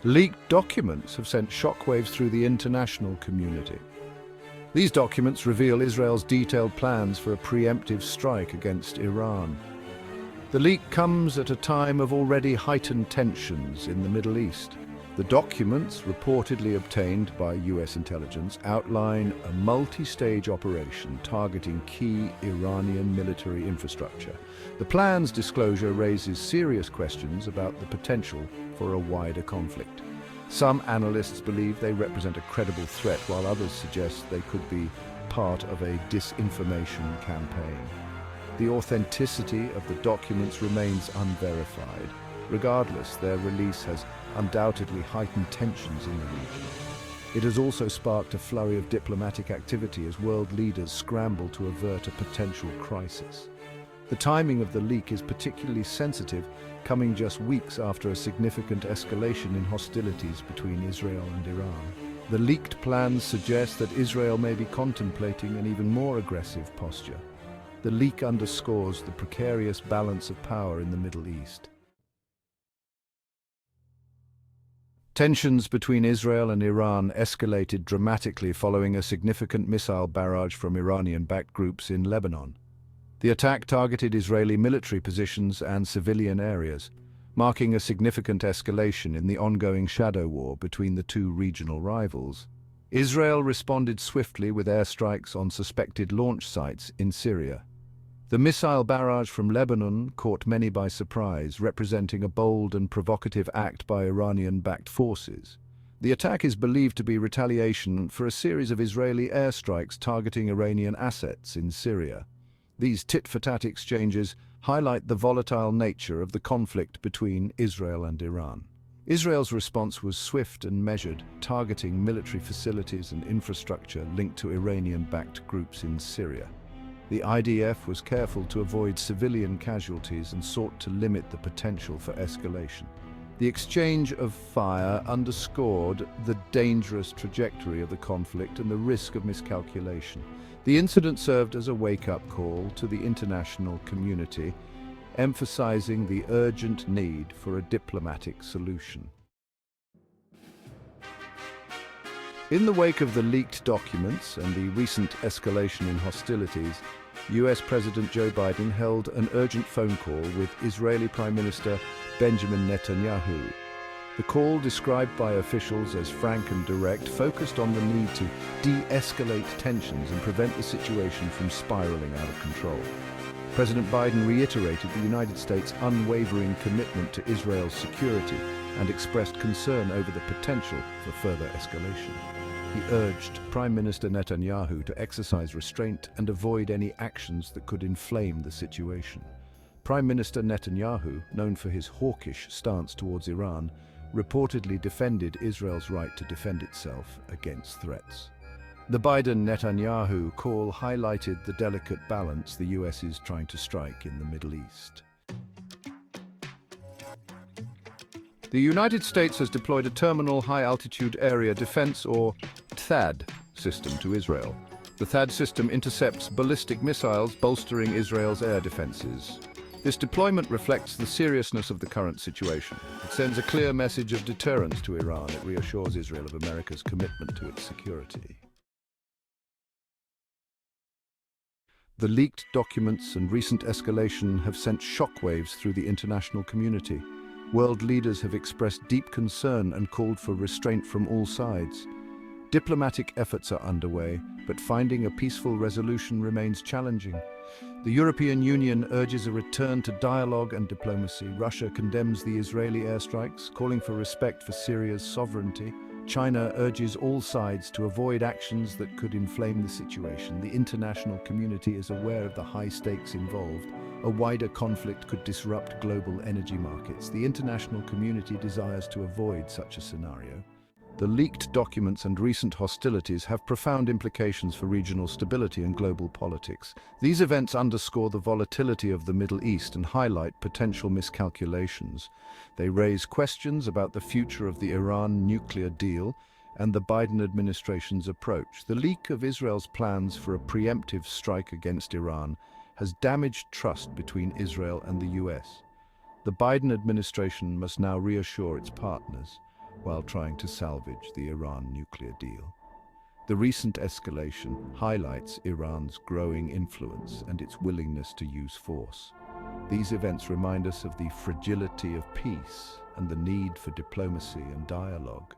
Leaked documents have sent shockwaves through the international community. These documents reveal Israel's detailed plans for a preemptive strike against Iran. The leak comes at a time of already heightened tensions in the Middle East. The documents, reportedly obtained by US intelligence, outline a multi-stage operation targeting key Iranian military infrastructure. The plan's disclosure raises serious questions about the potential for a wider conflict. Some analysts believe they represent a credible threat, while others suggest they could be part of a disinformation campaign. The authenticity of the documents remains unverified. Regardless, their release has undoubtedly heightened tensions in the region. It has also sparked a flurry of diplomatic activity as world leaders scramble to avert a potential crisis. The timing of the leak is particularly sensitive, coming just weeks after a significant escalation in hostilities between Israel and Iran. The leaked plans suggest that Israel may be contemplating an even more aggressive posture. The leak underscores the precarious balance of power in the Middle East. Tensions between Israel and Iran escalated dramatically following a significant missile barrage from Iranian-backed groups in Lebanon. The attack targeted Israeli military positions and civilian areas, marking a significant escalation in the ongoing shadow war between the two regional rivals. Israel responded swiftly with airstrikes on suspected launch sites in Syria. The missile barrage from Lebanon caught many by surprise, representing a bold and provocative act by Iranian-backed forces. The attack is believed to be retaliation for a series of Israeli airstrikes targeting Iranian assets in Syria. These tit-for-tat exchanges highlight the volatile nature of the conflict between Israel and Iran. Israel's response was swift and measured, targeting military facilities and infrastructure linked to Iranian-backed groups in Syria. The IDF was careful to avoid civilian casualties and sought to limit the potential for escalation. The exchange of fire underscored the dangerous trajectory of the conflict and the risk of miscalculation. The incident served as a wake-up call to the international community, emphasizing the urgent need for a diplomatic solution. In the wake of the leaked documents and the recent escalation in hostilities, US President Joe Biden held an urgent phone call with Israeli Prime Minister Benjamin Netanyahu. The call, described by officials as frank and direct, focused on the need to de-escalate tensions and prevent the situation from spiraling out of control. President Biden reiterated the United States' unwavering commitment to Israel's security and expressed concern over the potential for further escalation. He urged Prime Minister Netanyahu to exercise restraint and avoid any actions that could inflame the situation. Prime Minister Netanyahu, known for his hawkish stance towards Iran, reportedly defended Israel's right to defend itself against threats. The Biden-Netanyahu call highlighted the delicate balance the US is trying to strike in the Middle East. The United States has deployed a Terminal High Altitude Area Defense, or THAAD, system to Israel. The THAAD system intercepts ballistic missiles, bolstering Israel's air defenses. This deployment reflects the seriousness of the current situation. It sends a clear message of deterrence to Iran. It reassures Israel of America's commitment to its security. The leaked documents and recent escalation have sent shockwaves through the international community. World leaders have expressed deep concern and called for restraint from all sides. Diplomatic efforts are underway, but finding a peaceful resolution remains challenging. The European Union urges a return to dialogue and diplomacy. Russia condemns the Israeli airstrikes, calling for respect for Syria's sovereignty. China urges all sides to avoid actions that could inflame the situation. The international community is aware of the high stakes involved. A wider conflict could disrupt global energy markets. The international community desires to avoid such a scenario. The leaked documents and recent hostilities have profound implications for regional stability and global politics. These events underscore the volatility of the Middle East and highlight potential miscalculations. They raise questions about the future of the Iran nuclear deal and the Biden administration's approach. The leak of Israel's plans for a preemptive strike against Iran has damaged trust between Israel and the US. The Biden administration must now reassure its partners. while trying to salvage the Iran nuclear deal. The recent escalation highlights Iran's growing influence and its willingness to use force. These events remind us of the fragility of peace and the need for diplomacy and dialogue.